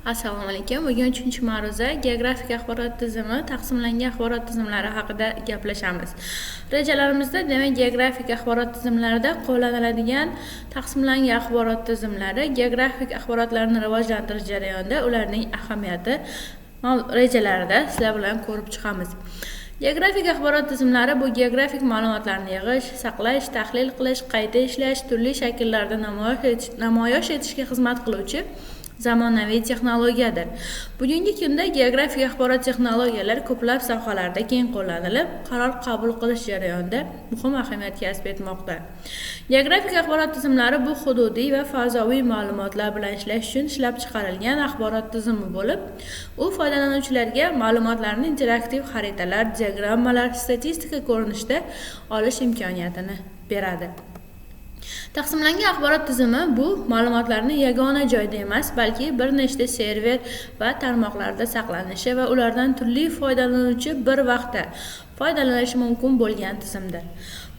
Assalomu alaykum. Bugun 3-ma'ruza geografik axborot tizimi, taqsimlangan axborot tizimlari haqida gaplashamiz. Rejalarimizda demak geografik axborot tizimlarida qo'llaniladigan taqsimlangan axborot tizimlari, geografik axborotlarni rivojlantirish jarayonida ularning ahamiyati rejalarida sizlar bilan ko'rib chiqamiz. Geografik axborot tizimlari bu geografik ma'lumotlarni yig'ish, saqlash, tahlil qilish, qayta ishlash, turli shakllarda namoyish etishga xizmat qiluvchi zamonaviy texnologiyadir. Bugungi kunda geografik axborot texnologiyalari ko'plab sohalarda keng qo'llanilib, qaror qabul qilish jarayonida muhim ahamiyat kasb etmoqda. Geografik axborot tizimlari bu hududiy va fazoviy ma'lumotlar bilan ishlash uchun ishlab chiqarilgan axborot tizimi bo'lib, u foydalanuvchilarga ma'lumotlarni interaktiv xaritalar, diagrammalar, statistika ko'rinishida olish imkoniyatini beradi. Taqsimlangan axborot tizimi bu ma'lumotlarni yagona joyda emas, balki bir nechta server va tarmoqlarda saqlanishi va ulardan turli foydalanuvchi bir vaqtda foydalanishi mumkin bo'lgan tizimdir.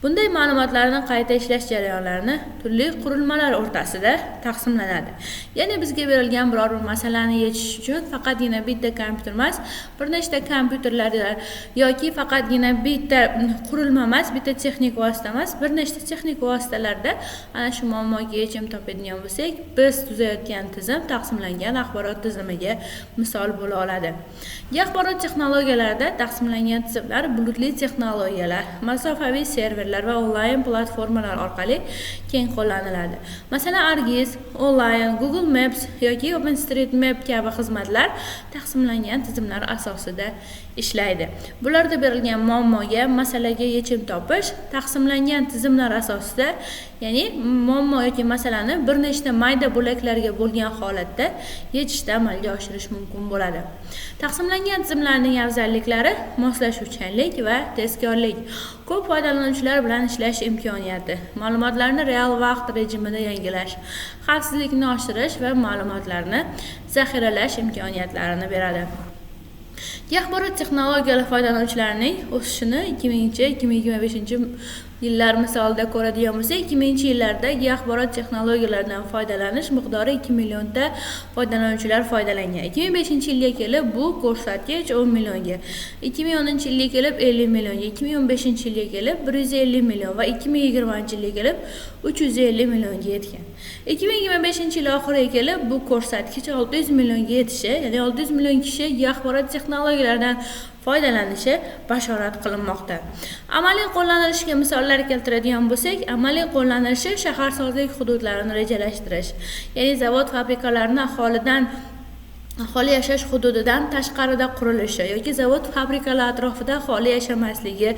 Bunday ma'lumotlarni qayta ishlash jarayonlarini turli qurilmalar o'rtasida taqsimlanadi. Ya'ni bizga berilgan biror bir masalani yechish uchun faqatgina bitta kompyuter emas, bir nechta kompyuterlar yoki faqatgina bitta qurilma emas, bitta texnik vosita emas, bir nechta texnik vositalarda ana shu muammoga yechim topadigan bo'lsak, biz tuzayotgan tizim taqsimlangan axborot tizimiga misol bo'la oladi. Axborot texnologiyalarida taqsimlangan tizimlar bulutli texnologiyalar, masofaviy serverlar va onlayn platformalar orqali keng qo'llaniladi. Masalan, ArcGIS, Online, Google Maps yoki OpenStreetMap kabi xizmatlar taqsimlangan tizimlar asosida ishlaydi. Bularda berilgan muammoga, masalaga yechim topish taqsimlangan tizimlar asosida, ya'ni muammo yoki masalani bir nechta mayda bo'laklarga bo'lgan holatda yechishda amalga oshirish mumkin bo'ladi. Taqsimlangan tizimlarning afzalliklari moslashuvchanlik va tezkorlik, ko'p foydalanuvchilar bilan ishlash imkoniyati, ma'lumotlarni real vaqt rejimida yangilash, xavfsizlikni oshirish va ma'lumotlarni zaxiralash imkoniyatlarini beradi. Axborot texnologiyalari foydalanuvchilarining o'sishini 2000-2025 yillar misolida ko'radigan bo'lsak, 2000-yillarda axborot texnologiyalaridan foydalanish miqdori 2 millionta foydalanuvchilar foydalangan. 2005-yilga kelib bu ko'rsatkich 10 millionga, 2010-yilga kelib 50 millionga, 2015-yilga kelib 150 million va 2020-yilga kelib 350 millionga yetgan. 2025-yil oxiriga kelib bu ko'rsatkich 600 millionga yetishi, ya'ni 600 million kishi axborot texnologiyalaridan foydalanishi bashorat qilinmoqda. Amaliy qo'llanilishiga misollar keltiradigan bo'lsak, amaliy qo'llanilishi shaharsozlik hududlarini rejalashtirish, ya'ni zavod fabrikalarni aholi yashash hududidan tashqarida qurilishi yoki zavod fabrikalar atrofida aholi yashamasligi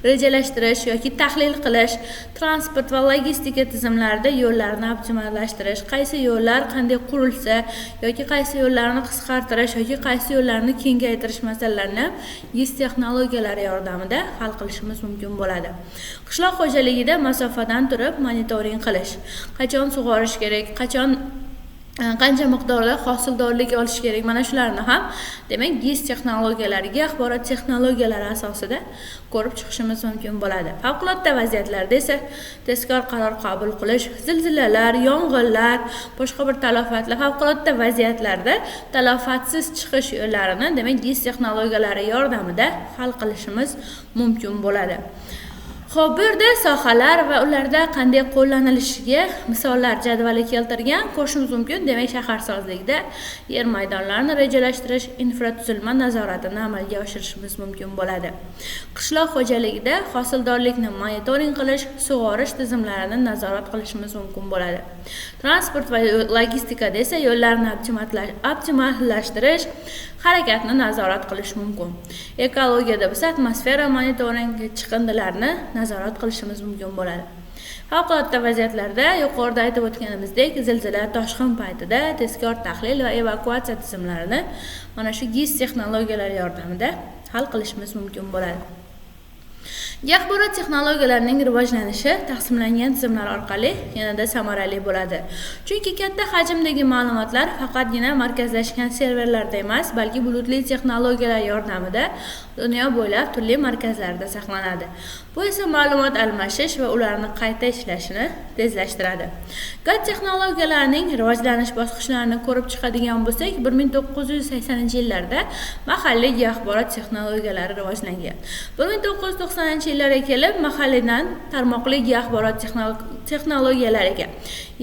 rejalashtirish yoki tahlil qilish, transport va logistika tizimlarida yo'llarni optimallashtirish, qaysi yo'llar qanday qurilsa yoki qaysi yo'llarni qisqartirish yoki qaysi yo'llarni kengaytirish masalalarini GIS texnologiyalari yordamida hal qilishimiz mumkin bo'ladi. Qishloq xo'jaligida masofadan turib monitoring qilish, qachon sug'orish kerak, qancha miqdorda hosildorlik olish kerak, mana shularni ham demak GIS texnologiyalariga, axborot texnologiyalari asosida ko'rib chiqishimiz mumkin bo'ladi. Favqulodda vaziyatlarda esa tezkor qaror qabul qilish, zilzilalar, yong'inlar, boshqa bir talofatlar, favqulodda vaziyatlarda talofatsiz chiqish yo'llarini demak GIS texnologiyalari yordamida hal qilishimiz mumkin bo'ladi. Xo'p, bu yerda sohalar va ularda qanday qo'llanilishiga misollar jadvali keltirgan ko'rishimiz mumkin. Demak, shaharsozlikda yer maydonlarini rejalashtirish, infratuzilma nazoratini amalga oshirishimiz mumkin bo'ladi. Qishloq xo'jaligida hosildorlikni monitoring qilish, sug'orish tizimlarini nazorat qilishimiz mumkin bo'ladi. Transport va logistikada esa yo'llarni optimallashtirish, harakatni nazorat qilish mumkin. Ekologiyada bo'lsa atmosfera monitoringi chiqindilarni nazorat qilishimiz mumkin bo'ladi. Favqulodda vaziyatlarda yuqorida aytib o'tganimizdek, zilzila, toshqin paytida tezkor tahlil va evakuatsiya tizimlarini mana shu GIS texnologiyalari yordamida hal qilishimiz mumkin bo'ladi. Axborot texnologiyalarining rivojlanishi taqsimlangan tizimlar orqali yanada samarali bo'ladi. Chunki katta hajmdagi ma'lumotlar faqatgina markazlashgan serverlarda emas, balki bulutli texnologiyalar yordamida dunyo bo'ylab turli markazlarda saqlanadi. Bu esa ma'lumot almashish va ularni qayta ishlashini tezlashtiradi. GAT texnologiyalarining rivojlanish bosqichlarini ko'rib chiqadigan bo'lsak, 1980-yillarda mahalliy axborot texnologiyalari rivojlangan. 1990-yillarga kelib mahalliydan tarmoqli axborot texnologiyalariga,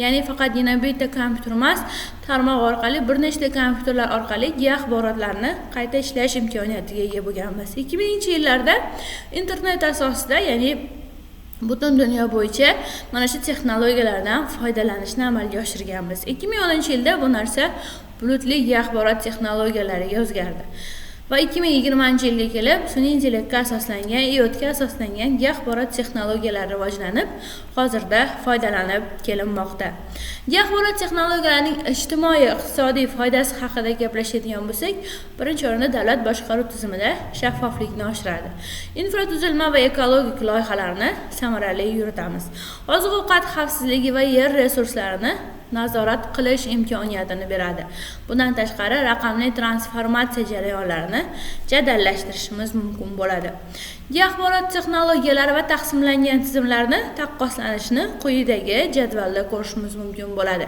ya'ni faqatgina bitta kompyuter emas, tarmoq orqali bir nechta kompyuterlar orqali axborotlarni qayta ishlash imkoniyatiga ega bo'lganmiz. 2000-yillarda internet asosida, ya'ni butun dunyo bo'yicha mana shu texnologiyalardan foydalanishni amalga oshirganmiz. 2010-yilda bu narsa bulutli axborot texnologiyalariga o'zgardi. Va 2020-yilga kelib sun'iy intellektga asoslangan, IoTga asoslangan axborot texnologiyalari rivojlanib, hozirda foydalanib kelinmoqda. Axborot texnologiyalarining ijtimoiy iqtisodiy foydasi haqida gaplashadigan bo'lsak, birinchi o'rinda davlat boshqaruv tizimida shaffoflikni oshiradi. Infratuzilma va ekologik loyihalarni samarali yuritamiz. Oziq-ovqat xavfsizligi va yer resurslarini nazorat qilish imkoniyatini beradi. Bundan tashqari raqamli transformatsiya jarayonlarini jadallashtirishimiz mumkin bo'ladi. Axborot texnologiyalari va taqsimlangan tizimlarni taqqoslanishini quyidagi jadvalda ko'rishimiz mumkin bo'ladi.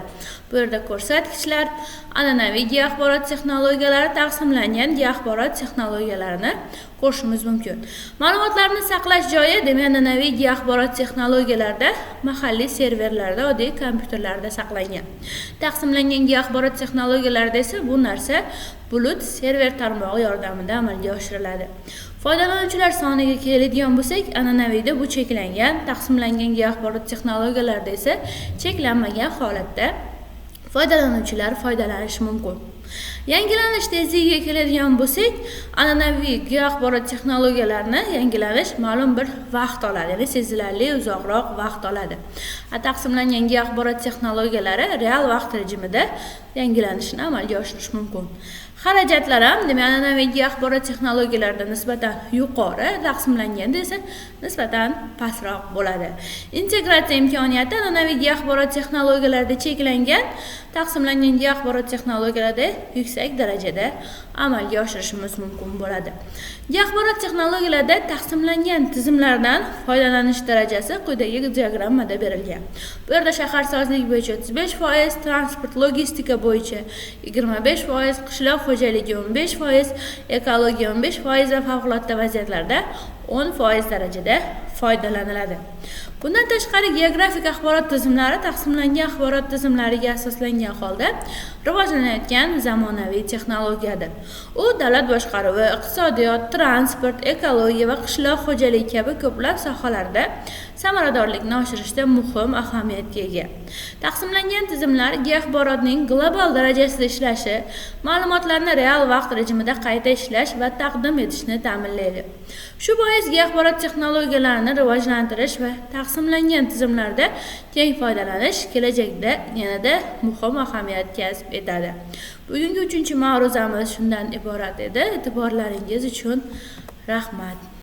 Bu yerda ko'rsatkichlar an'anaviy axborot texnologiyalari, taqsimlangan axborot texnologiyalarini ko'rishimiz mumkin. Ma'lumotlarni saqlash joyi, demak, an'anaviy axborot texnologiyalarda mahalliy serverlarda, oddiy kompyuterlarda saqlangan. Taqsimlangan axborot texnologiyalarida esa bu narsa bulut server tarmog'i yordamida amalga oshiriladi. Foydalanuvchilar soniga keladigan bo'lsak, an'anaviyda bu cheklangan, taqsimlangan axborot texnologiyalarida esa cheklanmagan holatda foydalanuvchilar foydalanishi mumkin. Yangilanish tezligiga keladigan bo'lsak, an'anaviy axborot texnologiyalarini yangilanish ma'lum bir vaqt oladi, ya'ni sezilarli uzoqroq vaqt oladi. Taqsimlangan axborot texnologiyalari real vaqt rejimida yangilanishni amalga oshirish mumkin. Xarajatlar ham, demak, an'anaviy axborot texnologiyalarida nisbatan yuqori, taqsimlanganda esa nisbatan pastroq bo'ladi. Integratsiya imkoniyati an'anaviy axborot texnologiyalarida cheklangan, taqsimlangan axborot texnologiyalarida yuksak darajada amalga oshirishimiz mumkin bo'ladi. Axborot texnologiyalarida taqsimlangan tizimlardan foydalanish darajasi quyidagi diagrammada berilgan. Bu yerda shaharsozlik bo'yicha 35%, transport logistika bo'yicha 25%, qishloq xo'jaligi 15%, ekologiya 15% va favqulodda vaziyatlarda 10% darajada foydalaniladi. Bundan tashqari geografik axborot tizimlari taqsimlangan axborot tizimlariga asoslangan holda rivojlanayotgan zamonaviy texnologiyadir. U davlat boshqaruvi, iqtisodiyot, transport, ekologiya va qishloq xo'jaligi kabi ko'plab sohalarda samaradorlikni oshirishda muhim ahamiyatga ega. Taqsimlangan tizimlar axborotning global darajasida ishlashi, ma'lumotlarni real vaqt rejimida qayta ishlash va taqdim etishni ta'minlaydi. Shu bois axborot texnologiyalarini rivojlantirish va taqsimlangan tizimlarda keng foydalanish kelajakda yanada muhim ahamiyat kasb etadi. Bugungi 3-ma'ruzamiz shundan iborat edi. E'tiborlaringiz uchun rahmat.